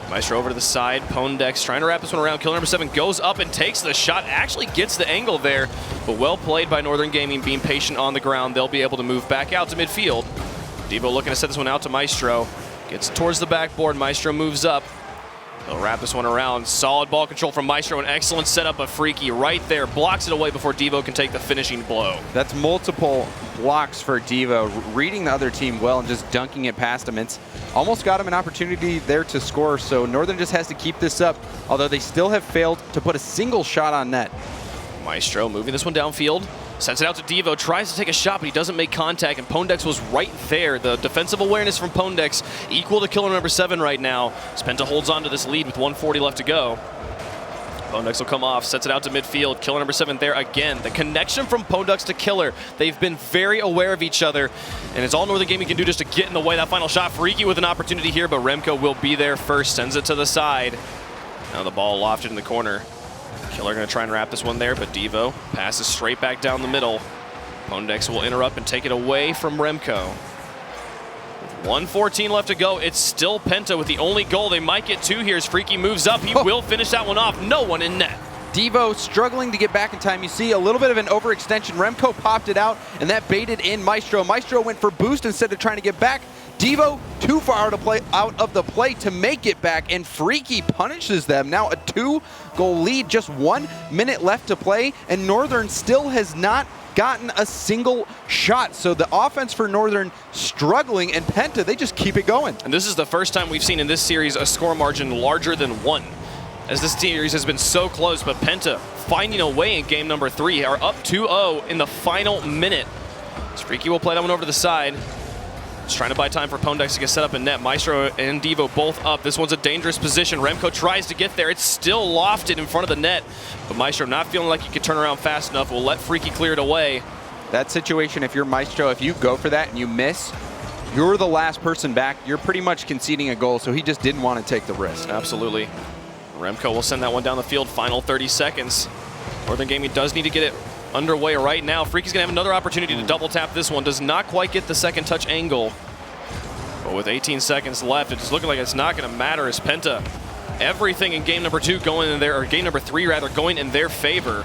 Maestro over to the side. Pondex trying to wrap this one around. Killer number 7 goes up and takes the shot. Actually gets the angle there, but well played by Northern Gaming, being patient on the ground. They'll be able to move back out to midfield. Devo looking to set this one out to Maestro. Gets towards the backboard. Maestro moves up. They'll wrap this one around. Solid ball control from Maestro. An excellent setup of Freaky right there. Blocks it away before Devo can take the finishing blow. That's multiple blocks for Devo. Reading the other team well and just dunking it past him. It's almost got him an opportunity there to score. So Northern just has to keep this up, although they still have failed to put a single shot on net. Maestro moving this one downfield. Sends it out to Devo, tries to take a shot, but he doesn't make contact, and Pondex was right there. The defensive awareness from Pondex equal to Killer number 7 right now. Penta holds on to this lead with 1:40 left to go. Pondex will come off, sets it out to midfield. Killer number 7 there again. The connection from Pondex to Killer. They've been very aware of each other, and it's all Northern Gaming can do just to get in the way. That final shot, Freaky with an opportunity here, but Remco will be there first, sends it to the side. Now the ball lofted in the corner. Killer going to try and wrap this one there, but Devo passes straight back down the middle. Pondex will interrupt and take it away from Remco. 1:14 left to go. It's still Penta with the only goal. They might get 2 here as Freaky moves up. He will finish that one off. No one in net. Devo struggling to get back in time. You see a little bit of an overextension. Remco popped it out, and that baited in Maestro. Maestro went for boost instead of trying to get back. Devo too far out of the play to make it back, and Freaky punishes them. Now a 2-goal lead, just 1 minute left to play, and Northern still has not gotten a single shot. So the offense for Northern struggling, and Penta, they just keep it going. And this is the first time we've seen in this series a score margin larger than 1. As this series has been so close, but Penta finding a way in game number 3 are up 2-0 in the final minute. Freaky will play that one over to the side. Just trying to buy time for Pondex to get set up in net. Maestro and Devo both up. This one's a dangerous position. Remco tries to get there. It's still lofted in front of the net, but Maestro not feeling like he could turn around fast enough. Will let Freaky clear it away. That situation, if you're Maestro, if you go for that and you miss, you're the last person back. You're pretty much conceding a goal, so he just didn't want to take the risk. Absolutely. Remco will send that one down the field. Final 30 seconds. Northern Gaming does need to get it underway right now. Freaky's going to have another opportunity to double tap this one. Does not quite get the second touch angle. But with 18 seconds left, it's looking like it's not going to matter as Penta, everything in game number 2 going in their, or game number 3 rather, going in their favor.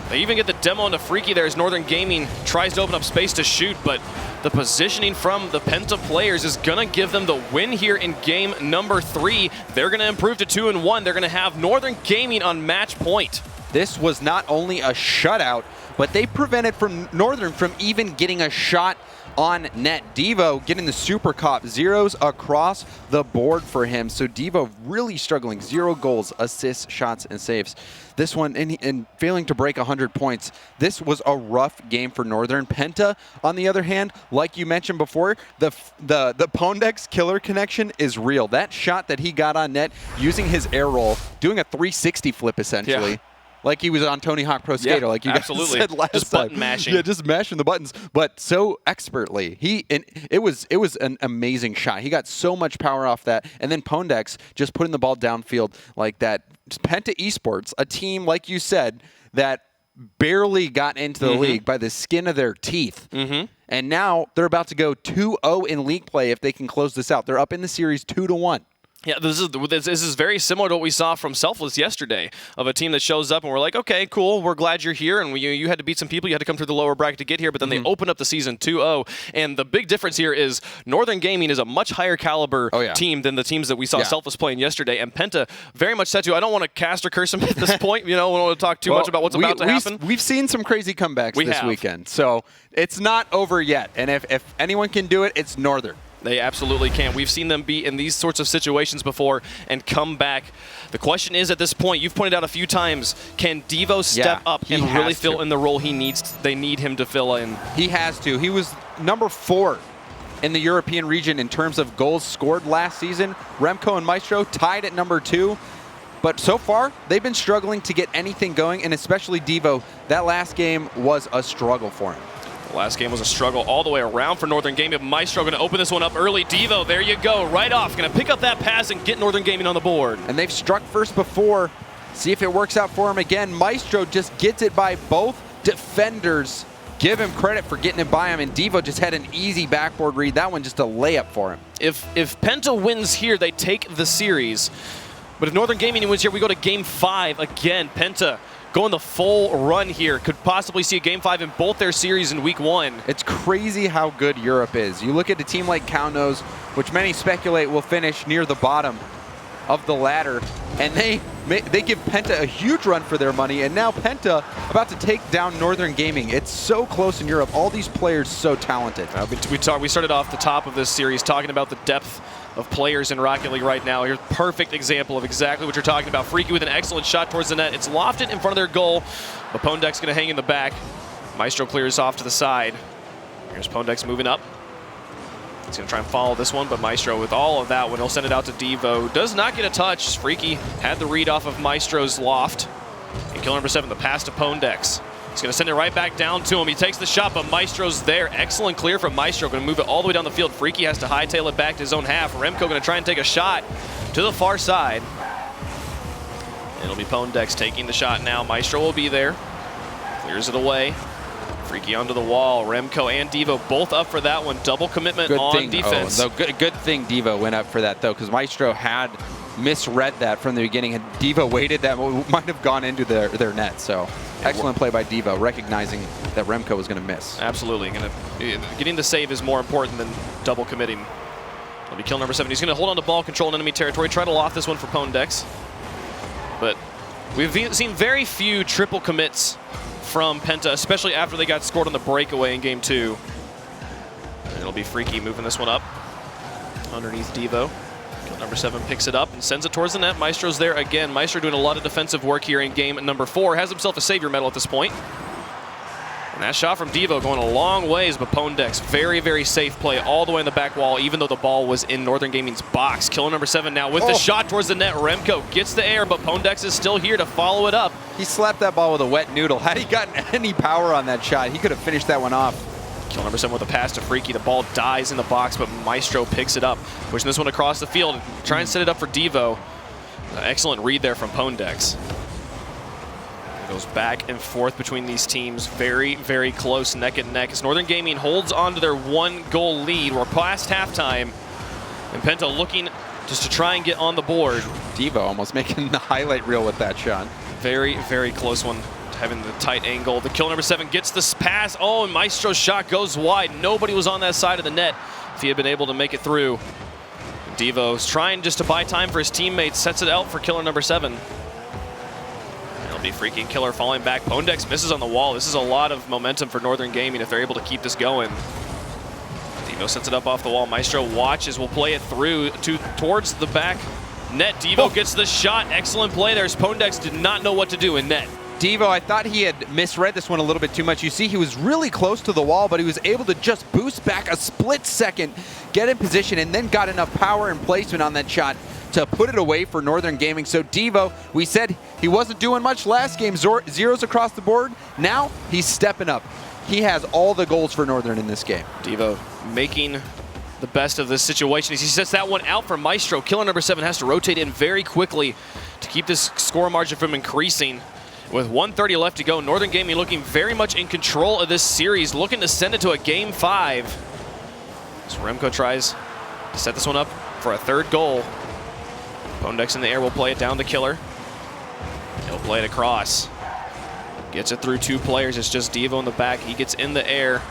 They even get the demo into Freaky there as Northern Gaming tries to open up space to shoot, but the positioning from the Penta players is going to give them the win here in game number 3. They're going to improve to 2-1. They're going to have Northern Gaming on match point. This was not only a shutout, but they prevented from Northern from even getting a shot on net. Devo getting the super cop, zeros across the board for him. So Devo really struggling, 0 goals, assists, shots, and saves. This one, and failing to break 100 points. This was a rough game for Northern. Penta, on the other hand, like you mentioned before, the Pondex killer connection is real. That shot that he got on net using his air roll, doing a 360 flip essentially. Yeah. Like he was on Tony Hawk Pro Skater, like you guys said last just time. Button mashing. Yeah, just mashing the buttons, but so expertly. It was an amazing shot. He got so much power off that, and then Pondex just putting the ball downfield like that. Penta eSports, a team like you said that barely got into the league by the skin of their teeth, and now they're about to go 2-0 in league play if they can close this out. They're up in the series 2-1. Yeah, this is very similar to what we saw from Selfless yesterday, of a team that shows up and we're like, okay, cool, we're glad you're here, and you had to beat some people, you had to come through the lower bracket to get here, but then they open up the season 2-0, and the big difference here is Northern Gaming is a much higher caliber team than the teams that we saw Selfless playing yesterday, and Penta very much said to, I don't want to cast or curse him at this point, we don't want to talk too much about what's about to happen. We've seen some crazy comebacks this weekend, so it's not over yet, and if anyone can do it, it's Northern. They absolutely can. We've seen them be in these sorts of situations before and come back. The question is, at this point, you've pointed out a few times, can Devo step up and really fill in the role they need him to fill in? He has to. He was number 4 in the European region in terms of goals scored last season. Remco and Maestro tied at number 2. But so far, they've been struggling to get anything going, and especially Devo. That last game was a struggle for him. The last game was a struggle all the way around for Northern Gaming. Maestro going to open this one up early. Devo, there you go, right off. Going to pick up that pass and get Northern Gaming on the board. And they've struck first before. See if it works out for him again. Maestro just gets it by both defenders. Give him credit for getting it by him, and Devo just had an easy backboard read. That one just a layup for him. If Penta wins here, they take the series. But if Northern Gaming wins here, we go to Game 5 again. Penta going the full run here. Could possibly see a Game 5 in both their series in Week 1. It's crazy how good Europe is. You look at a team like Kaunos, which many speculate will finish near the bottom of the ladder, and they give Penta a huge run for their money, and now Penta about to take down Northern Gaming. It's so close in Europe. All these players so talented. We started off the top of this series talking about the depth of players in Rocket League right now. Here's a perfect example of exactly what you're talking about. Freaky with an excellent shot towards the net. It's lofted in front of their goal, but Pondex going to hang in the back. Maestro clears off to the side. Here's Pondex moving up. He's going to try and follow this one, but Maestro with all of that one, he'll send it out to Devo. Does not get a touch. Freaky had the read off of Maestro's loft. And kill number 7, the pass to Pondex. He's going to send it right back down to him. He takes the shot, but Maestro's there. Excellent clear from Maestro. Going to move it all the way down the field. Freaky has to hightail it back to his own half. Remco going to try and take a shot to the far side. It'll be Pondex taking the shot now. Maestro will be there. Clears it away. Freaky onto the wall. Remco and Devo both up for that one. Double commitment on defense. Oh, good thing Devo went up for that, though, because Maestro had misread that from the beginning. Had Devo waited, that might have gone into their net. So excellent play by Devo, recognizing that Remco was going to miss. Absolutely. Getting the save is more important than double committing. It'll be kill number 7. He's going to hold on to ball control in enemy territory, try to loft this one for Pondex. But we've seen very few triple commits from Penta, especially after they got scored on the breakaway in game 2. And it'll be Freaky moving this one up underneath Devo. Kill number 7 picks it up and sends it towards the net. Maestro's there again. Maestro doing a lot of defensive work here in game number 4. Has himself a savior medal at this point. And that shot from Devo going a long ways, but Pondex, very, very safe play all the way in the back wall, even though the ball was in Northern Gaming's box. Killer number 7 now with the shot towards the net. Remco gets the air, but Pondex is still here to follow it up. He slapped that ball with a wet noodle. Had he gotten any power on that shot, he could have finished that one off. Kill number 7 with a pass to Freaky. The ball dies in the box, but Maestro picks it up, pushing this one across the field. Try and set it up for Devo. Excellent read there from Pondex. Goes back and forth between these teams. Very, very close, neck and neck, as Northern Gaming holds on to their 1-goal lead. We're past halftime, and Penta looking just to try and get on the board. Devo almost making the highlight reel with that shot. Very, very close one, having the tight angle. The kill number 7 gets this pass. Oh, and Maestro's shot goes wide. Nobody was on that side of the net if he had been able to make it through. Devo's trying just to buy time for his teammates, sets it out for killer number 7. Be Freaky and Killer falling back. Pondex misses on the wall. This is a lot of momentum for Northern Gaming if they're able to keep this going. Devo sets it up off the wall. Maestro watches, will play it through towards the back net. Devo gets the shot. Excellent play there. Pondex did not know what to do in net. Devo, I thought he had misread this one a little bit too much. You see, he was really close to the wall, but he was able to just boost back a split second, get in position, and then got enough power and placement on that shot to put it away for Northern Gaming. So Devo, we said he wasn't doing much last game, zeros across the board. Now he's stepping up. He has all the goals for Northern in this game. Devo making the best of this situation as he sets that one out for Maestro. Killer number 7 has to rotate in very quickly to keep this score margin from increasing. With 1:30 left to go, Northern Gaming looking very much in control of this series, looking to send it to a game 5. So Remco tries to set this one up for a 3rd goal. Pondex in the air will play it down to Killer. He'll play it across. Gets it through 2 players. It's just Devo in the back. He gets in the air.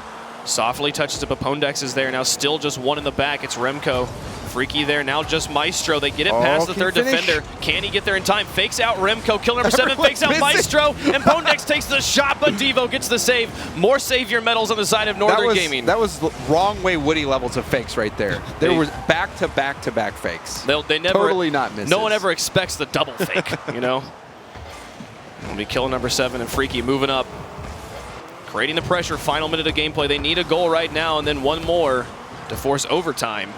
Softly touches it, but Pondex is there. Now still just 1 in the back. It's Remco. Freaky there. Now just Maestro. They get it past the 3rd defender. Can he get there in time? Fakes out Remco. Killer number 7 fakes out Maestro. And Pondex takes the shot, but Devo gets the save. More savior medals on the side of Northern Gaming. That was the wrong way Woody levels of fakes right there. There was back-to-back-to-back fakes. They never, totally not misses. No one ever expects the double fake, you know? It'll be Killer number 7 and Freaky moving up. Creating the pressure, final minute of gameplay. They need a goal right now and then 1 more to force overtime.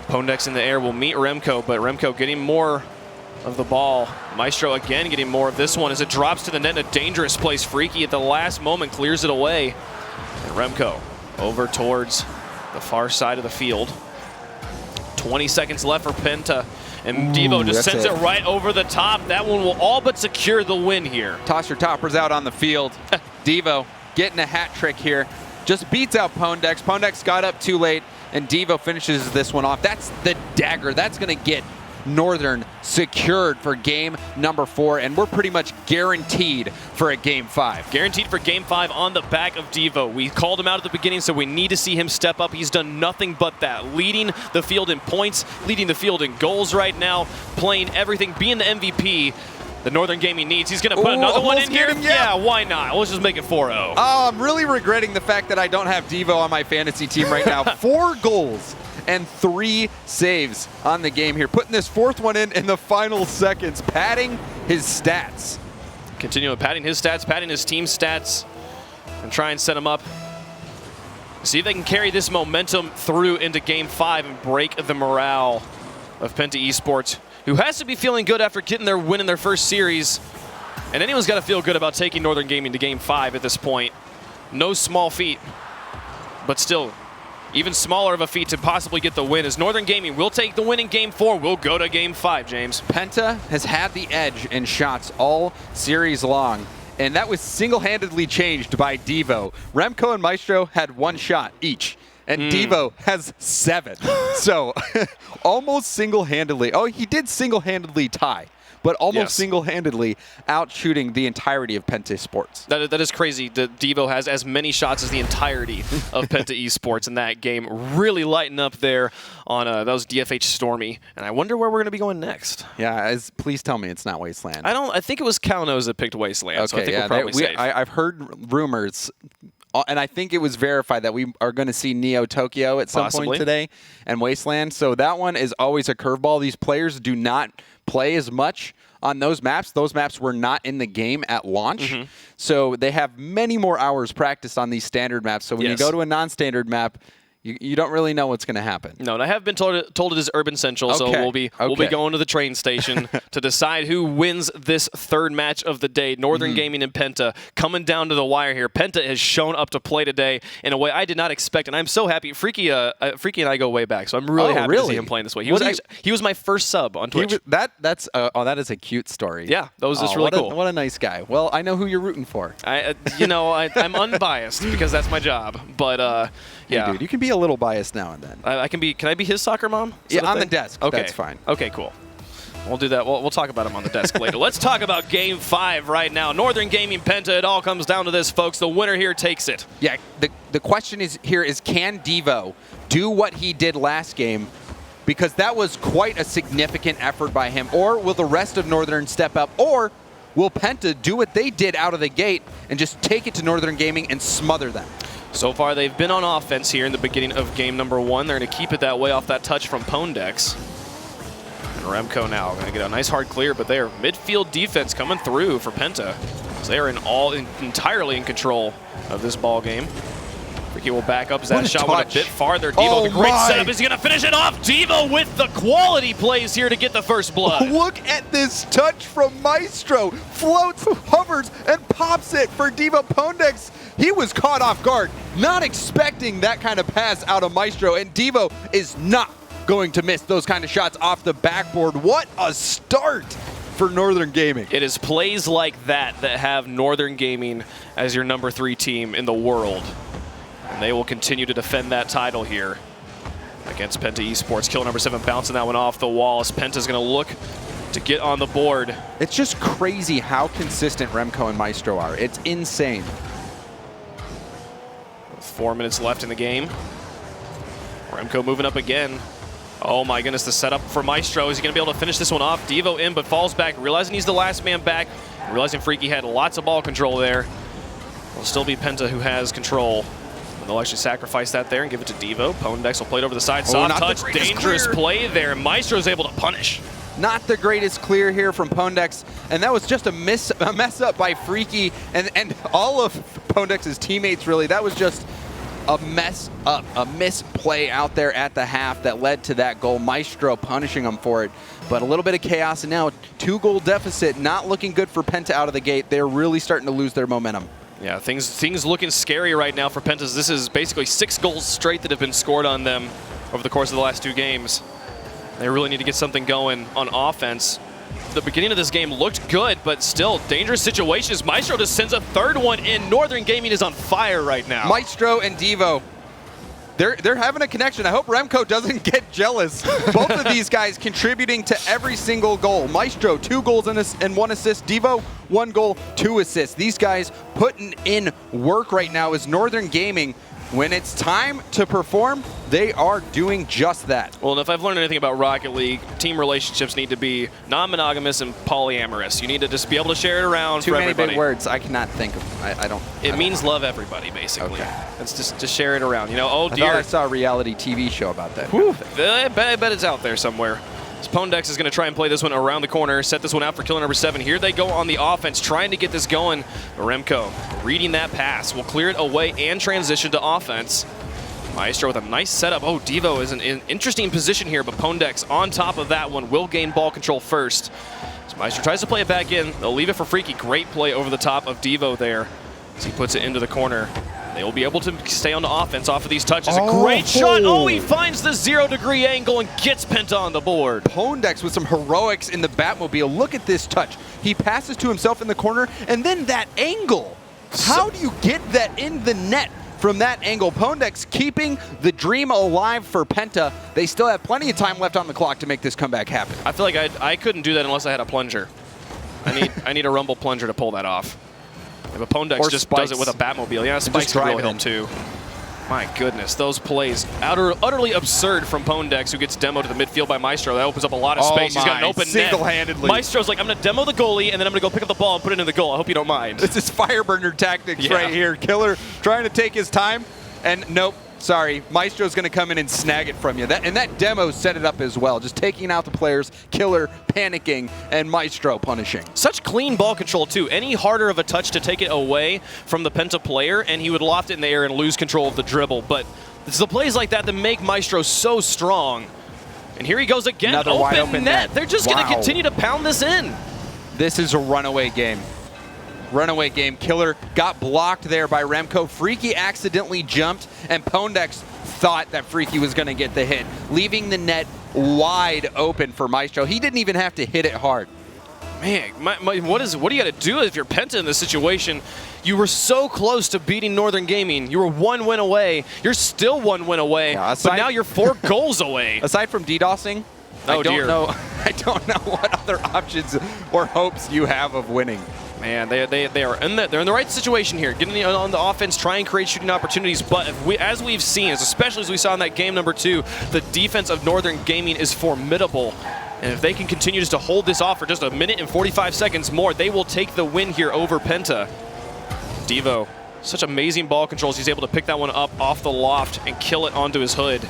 Pondex in the air will meet Remco, but Remco getting more of the ball. Maestro again getting more of this one as it drops to the net in a dangerous place. Freaky at the last moment clears it away. And Remco over towards the far side of the field. 20 seconds left for Penta. And Devo just sends it right over the top. That one will all but secure the win here. Toss your toppers out on the field. Devo getting a hat trick here. Just beats out Pondex. Pondex got up too late, and Devo finishes this one off. That's the dagger. That's going to get Northern secured for game number 4, and we're pretty much guaranteed for a game 5. Guaranteed for game 5 on the back of Devo. We called him out at the beginning, so we need to see him step up. He's done nothing but that, leading the field in points, leading the field in goals right now, playing everything, being the MVP the Northern Gaming needs. He's going to put another one in here? Yeah, why not? Let's just make it 4-0. Oh, I'm really regretting the fact that I don't have Devo on my fantasy team right now. 4 goals and 3 saves on the game here. Putting this 4th one in the final seconds, padding his stats. Continuing padding his stats, padding his team's stats, and try and set him up. See if they can carry this momentum through into game 5 and break the morale of Penta eSports, who has to be feeling good after getting their win in their first series. And anyone's got to feel good about taking Northern Gaming to game 5 at this point. No small feat, but still, even smaller of a feat to possibly get the win, as Northern Gaming will take the win in game 4. We'll go to game 5, James. Penta has had the edge in shots all series long, and that was single-handedly changed by Devo. Remco and Maestro had 1 shot each, and Devo has 7. So almost single-handedly. Oh, he did single-handedly tie, but almost single-handedly out-shooting the entirety of Penta Esports. That is crazy that Devo has as many shots as the entirety of Penta Esports in that game. Really lighting up there on that was DFH Stormy. And I wonder where we're going to be going next. Yeah, please tell me it's not Wasteland. I think it was Kaunos that picked Wasteland, okay, so I think yeah, we're probably safe. I've heard rumors, and I think it was verified that we are going to see Neo Tokyo at some point today and Wasteland. So that one is always a curveball. These players do not play as much on those maps. Those maps were not in the game at launch. So they have many more hours practiced on these standard maps. So when you go to a non-standard map, you don't really know what's going to happen. No, and I have been told it is Urban Central, so we'll be going to the train station to decide who wins this 3rd match of the day. Northern Gaming and Penta coming down to the wire here. Penta has shown up to play today in a way I did not expect, and I'm so happy. Freaky and I go way back, so I'm really happy to see him playing this way. He was my first sub on Twitch. That is a cute story. Yeah, that was just really cool. What a nice guy. Well, I know who you're rooting for. I'm unbiased because that's my job, but yeah. Hey, dude, you can be a little biased now and then. Can I be his soccer mom? Yeah, on the desk. Okay. That's fine. Okay, cool. We'll do that. We'll talk about him on the desk later. Let's talk about Game 5 right now. Northern Gaming Penta, it all comes down to this, folks. The winner here takes it. Yeah, the question is can Devo do what he did last game? Because that was quite a significant effort by him. Or will the rest of Northern step up? Or will Penta do what they did out of the gate and just take it to Northern Gaming and smother them? So far, they've been on offense here in the beginning of game number 1. They're going to keep it that way off that touch from Pondex. And Remco now going to get a nice hard clear, but they are midfield defense coming through for Penta. So they are entirely in control of this ball game. Freaky will back up as that shot went a bit farther. Devo with a great setup. Is he going to finish it off? Devo with the quality plays here to get the first blood. Look at this touch from Maestro. Floats, hovers, and pops it for Devo. Pondex, he was caught off guard, not expecting that kind of pass out of Maestro, and Devo is not going to miss those kind of shots off the backboard. What a start for Northern Gaming. It is plays like that have Northern Gaming as your number 3 team in the world. And they will continue to defend that title here against Penta Esports. Kill number 7 bouncing that one off the wall as Penta's going to look to get on the board. It's just crazy how consistent Remco and Maestro are. It's insane. With 4 minutes left in the game. Remco moving up again. Oh my goodness, the setup for Maestro. Is he going to be able to finish this one off? Devo in, but falls back, realizing he's the last man back. Realizing Freaky had lots of ball control there. It'll still be Penta who has control. They'll actually sacrifice that there and give it to Devo. Pondex will play it over the side. Soft touch, dangerous play there. Maestro's able to punish. Not the greatest clear here from Pondex, and that was just a mess up by Freaky and all of Pondex's teammates, really. That was just a mess up, a misplay out there at the half that led to that goal. Maestro punishing him for it, but a little bit of chaos, and now 2-goal deficit, not looking good for Penta out of the gate. They're really starting to lose their momentum. Yeah, things looking scary right now for Pentas. This is basically 6 goals straight that have been scored on them over the course of the last 2 games. They really need to get something going on offense. The beginning of this game looked good, but still dangerous situations. Maestro just sends a 3rd one in. Northern Gaming is on fire right now. Maestro and Devo, they're having a connection. I hope Remco doesn't get jealous. Both of these guys contributing to every single goal. Maestro, 2 goals and 1 assist. Devo, 1 goal, 2 assists. These guys putting in work right now as Northern Gaming, when it's time to perform, they are doing just that. Well, and if I've learned anything about Rocket League, team relationships need to be non-monogamous and polyamorous. You need to just be able to share it around for everybody. Too many big words. I cannot think of. I don't. It means love everybody, basically. Okay. It's just share it around. You know, oh dear. I saw a reality TV show about that. I bet it's out there somewhere. Pondex is going to try and play this one around the corner, set this one out for killer number 7. Here they go on the offense, trying to get this going. Remco reading that pass, will clear it away and transition to offense. Maestro with a nice setup. Oh, Devo is in an interesting position here, but Pondex on top of that one will gain ball control first. So Maestro tries to play it back in. They'll leave it for Freaky. Great play over the top of Devo there as he puts it into the corner. They will be able to stay on the offense off of these touches. A great shot. Oh, he finds the 0-degree angle and gets Penta on the board. Pondex with some heroics in the Batmobile. Look at this touch. He passes to himself in the corner, and then that angle. How do you get that in the net from that angle? Pondex keeping the dream alive for Penta. They still have plenty of time left on the clock to make this comeback happen. I feel like I couldn't do that unless I had a plunger. I need a rumble plunger to pull that off. But Pondex just does it with a Batmobile. Yeah, Spikes can really help too. My goodness, those plays utterly absurd from Pondex, who gets demoed to the midfield by Maestro. That opens up a lot of space. He's got an open net. Single-handedly. Maestro's like, I'm going to demo the goalie, and then I'm going to go pick up the ball and put it in the goal. I hope you don't mind. This is Fireburner tactics right here. Killer trying to take his time, and nope. Sorry, Maestro's going to come in and snag it from you. And that demo set it up as well. Just taking out the players, Killer panicking, and Maestro punishing. Such clean ball control, too. Any harder of a touch to take it away from the Penta player, and he would loft it in the air and lose control of the dribble. But it's the plays like that that make Maestro so strong. And here he goes again. Another wide open net. They're just going to continue to pound this in. This is a runaway game. Runaway game. Killer got blocked there by Remco. Freaky accidentally jumped, and Pondex thought that Freaky was going to get the hit, leaving the net wide open for Maestro. He didn't even have to hit it hard. Man, what do you got to do if you're Penta in this situation? You were so close to beating Northern Gaming. You were 1 win away. You're still 1 win away, but now you're 4 goals away. Aside from DDoSing, I don't know what other options or hopes you have of winning. Man, they're in the right situation here, getting on the offense, try and create shooting opportunities. But as we've seen, especially as we saw in that game number 2, the defense of Northern Gaming is formidable. And if they can continue just to hold this off for just a minute and 45 seconds more, they will take the win here over Penta. Devo, such amazing ball controls. He's able to pick that one up off the loft and kill it onto his hood.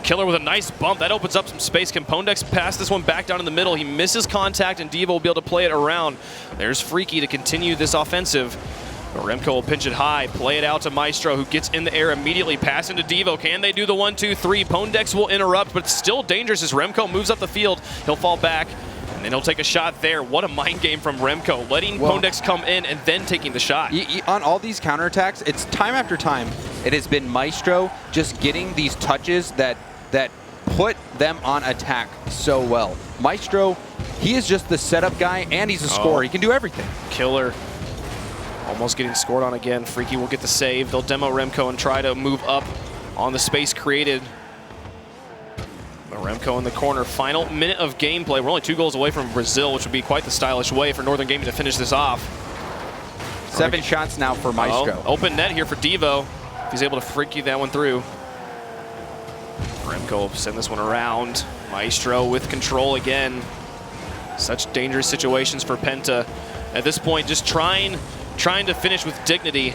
Killer with a nice bump. That opens up some space. Can Pondex pass this one back down in the middle? He misses contact, and Devo will be able to play it around. There's Freaky to continue this offensive. But Remco will pinch it high, play it out to Maestro, who gets in the air immediately, pass into Devo. Can they do the 1-2-3? Pondex will interrupt, but it's still dangerous as Remco moves up the field. He'll fall back, and then he'll take a shot there. What a mind game from Remco, letting Pondex come in and then taking the shot. On all these counterattacks, it's time after time, it has been Maestro just getting these touches that put them on attack so well. Maestro, he is just the setup guy, and he's a scorer. He can do everything. Killer almost getting scored on again. Freaky will get the save. They'll demo Remco and try to move up on the space created. But Remco in the corner. Final minute of gameplay. We're only 2 goals away from Brazil, which would be quite the stylish way for Northern Gaming to finish this off. 7 shots now for Maestro. Open net here for Devo. If he's able to Freaky that one through. Remco will send this one around. Maestro with control again. Such dangerous situations for Penta. At this point, just trying to finish with dignity,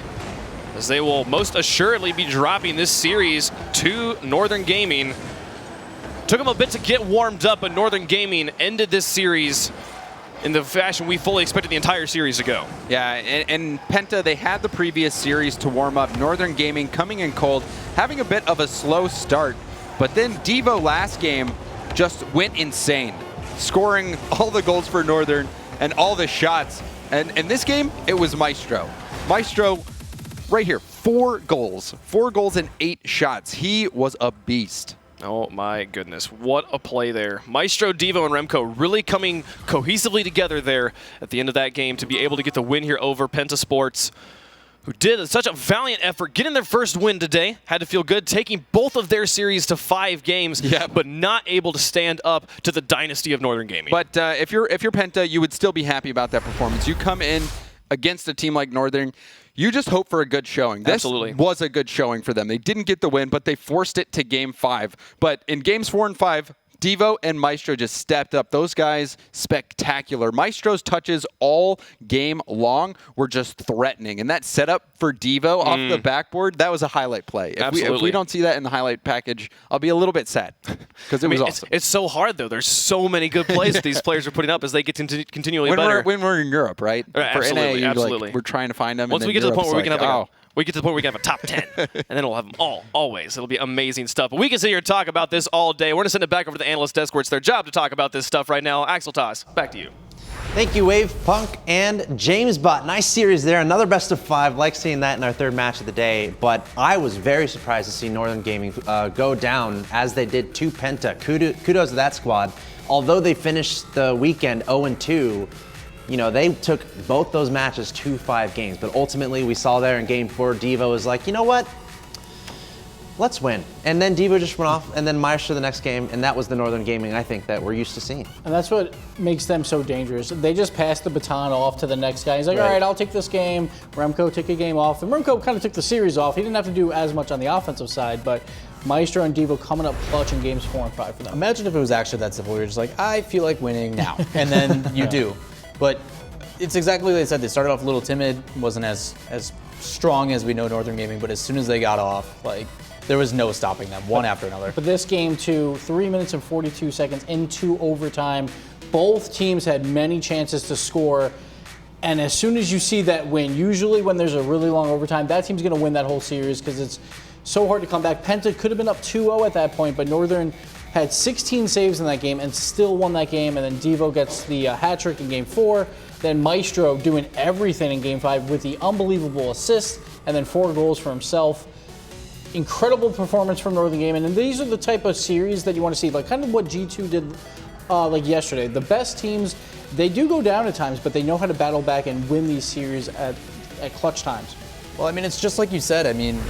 as they will most assuredly be dropping this series to Northern Gaming. Took them a bit to get warmed up, but Northern Gaming ended this series in the fashion we fully expected the entire series to go. Yeah, and Penta, they had the previous series to warm up. Northern Gaming coming in cold, having a bit of a slow start. But then Devo last game just went insane, scoring all the goals for Northern and all the shots. And in this game, it was Maestro. Maestro, right here, 4 goals. 4 goals and 8 shots. He was a beast. Oh my goodness, what a play there. Maestro, Devo, and Remco really coming cohesively together there at the end of that game to be able to get the win here over Penta Sports, who did such a valiant effort getting their first win today. Had to feel good taking both of their series to 5 games, but not able to stand up to the dynasty of Northern Gaming. But if you're Penta, you would still be happy about that performance. You come in against a team like Northern, you just hope for a good showing. This was a good showing for them. They didn't get the win, but they forced it to Game 5. But in Games 4 and 5, Devo and Maestro just stepped up. Those guys, spectacular. Maestro's touches all game long were just threatening. And that setup for Devo off the backboard, that was a highlight play. If we don't see that in the highlight package, I'll be a little bit sad because it was awesome. It's so hard, though. There's so many good plays that these players are putting up as they get continually better. When we're in Europe, right? Absolutely, For NA, like, we're trying to find them. Once we get to the point where we can have we get to the point where we can have a top 10, and then we'll have them all, always. It'll be amazing stuff. But we can sit here and talk about this all day. We're going to send it back over to the analyst desk where it's their job to talk about this stuff right now. Axel Toss, back to you. Thank you, Wave, Punk, and James Bot. Nice series there. Another best of 5. Like seeing that in our third match of the day. But I was very surprised to see Northern Gaming go down as they did to Penta. Kudos to that squad. Although they finished the weekend 0-2, you know, they took both those matches 2-5 games. But ultimately, we saw there in Game 4, Devo was like, you know what? Let's win. And then Devo just went off, and then Maestro the next game, and that was the Northern Gaming, I think, that we're used to seeing. And that's what makes them so dangerous. They just passed the baton off to the next guy. He's like, all right, I'll take this game. Remco took a game off. And Remco kind of took the series off. He didn't have to do as much on the offensive side, but Maestro and Devo coming up clutch in games 4 and 5 for them. Imagine if it was actually that simple. You're just like, I feel like winning now. And then you do. But it's exactly what they said. They started off a little timid, wasn't as strong as we know Northern Gaming, but as soon as they got off, like, there was no stopping them, one after another. But this game, too, 3 minutes and 42 seconds into overtime. Both teams had many chances to score. And as soon as you see that win, usually when there's a really long overtime, that team's going to win that whole series because it's so hard to come back. Penta could have been up 2-0 at that point, but Northern had 16 saves in that game and still won that game. And then Devo gets the hat trick in Game 4. Then Maestro doing everything in Game 5 with the unbelievable assist and then 4 goals for himself. Incredible performance from Northern Gaming, and these are the type of series that you want to see, like kind of what G2 did like yesterday. The best teams, they do go down at times, but they know how to battle back and win these series at clutch times. Well, I mean, it's just like you said. I mean,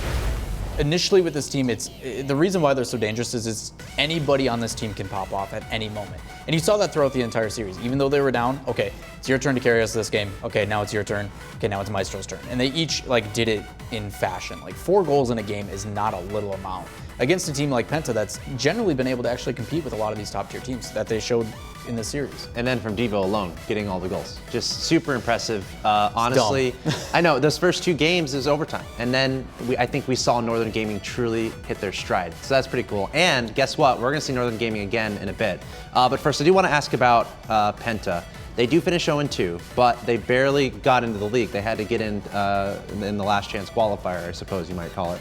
initially with this team, it's the reason why they're so dangerous is anybody on this team can pop off at any moment. And you saw that throughout the entire series. Even though they were down, okay, it's your turn to carry us this game. Okay, now it's your turn. Okay, now it's Maestro's turn. And they each like did it in fashion. Like 4 goals in a game is not a little amount. Against a team like Penta that's generally been able to actually compete with a lot of these top tier teams that they showed in this series. And then from Devo alone, getting all the goals. Just super impressive. Honestly, I know those first 2 games is overtime. And then I think we saw Northern Gaming truly hit their stride. So that's pretty cool. And guess what? We're gonna see Northern Gaming again in a bit. But first, I do wanna ask about Penta. They do finish 0-2, but they barely got into the league. They had to get in the last chance qualifier, I suppose you might call it.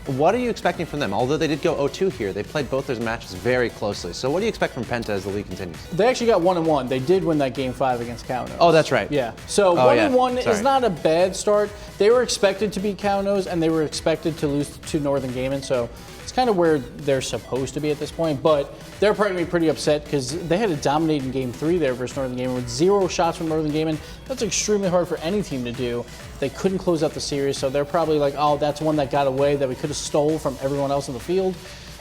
What are you expecting from them? Although they did go 0-2 here, they played both their matches very closely. So what do you expect from Penta as the league continues? They actually got 1-1. They did win that Game 5 against Kaunos. Oh, that's right. Yeah. So 1-1 is not a bad start. They were expected to beat Kaunos, and they were expected to lose to Northern Gaming. So it's kind of where they're supposed to be at this point. But they're probably pretty upset because they had to dominate in Game 3 there versus Northern Gaming with 0 shots from Northern Gaming. That's extremely hard for any team to do. They couldn't close out the series, so they're probably like, oh, that's one that got away that we could have stole from everyone else in the field.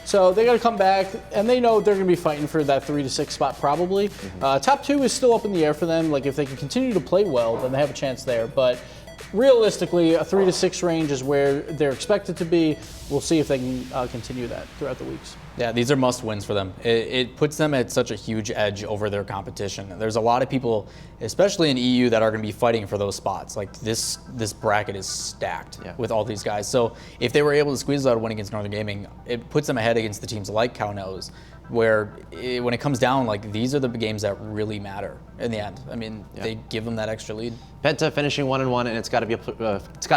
So they got to come back, and they know they're going to be fighting for that 3 to 6 spot probably. Top 2 is still up in the air for them. Like if they can continue to play well, then they have a chance there. But realistically, a 3 to 6 range is where they're expected to be. We'll see if they can continue that throughout the weeks. Yeah, these are must wins for them. It puts them at such a huge edge over their competition. There's a lot of people, especially in EU, that are going to be fighting for those spots. Like this bracket is stacked with all these guys. So if they were able to squeeze out a win against Northern Gaming, it puts them ahead against the teams like Kaunos, where when it comes down, like these are the games that really matter in the end. I mean, they give them that extra lead. Penta finishing 1-1, and it's got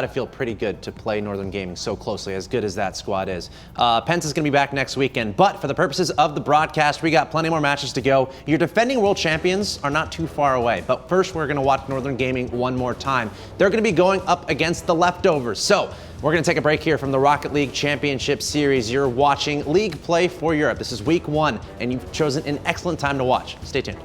to feel pretty good to play Northern Gaming so closely, as good as that squad is. Penta's going to be back next weekend, but for the purposes of the broadcast, we got plenty more matches to go. Your defending world champions are not too far away, but first we're going to watch Northern Gaming one more time. They're going to be going up against the Leftovers. So we're going to take a break here from the Rocket League Championship Series. You're watching League Play for Europe. This is week 1, and you've chosen an excellent time to watch. Stay tuned.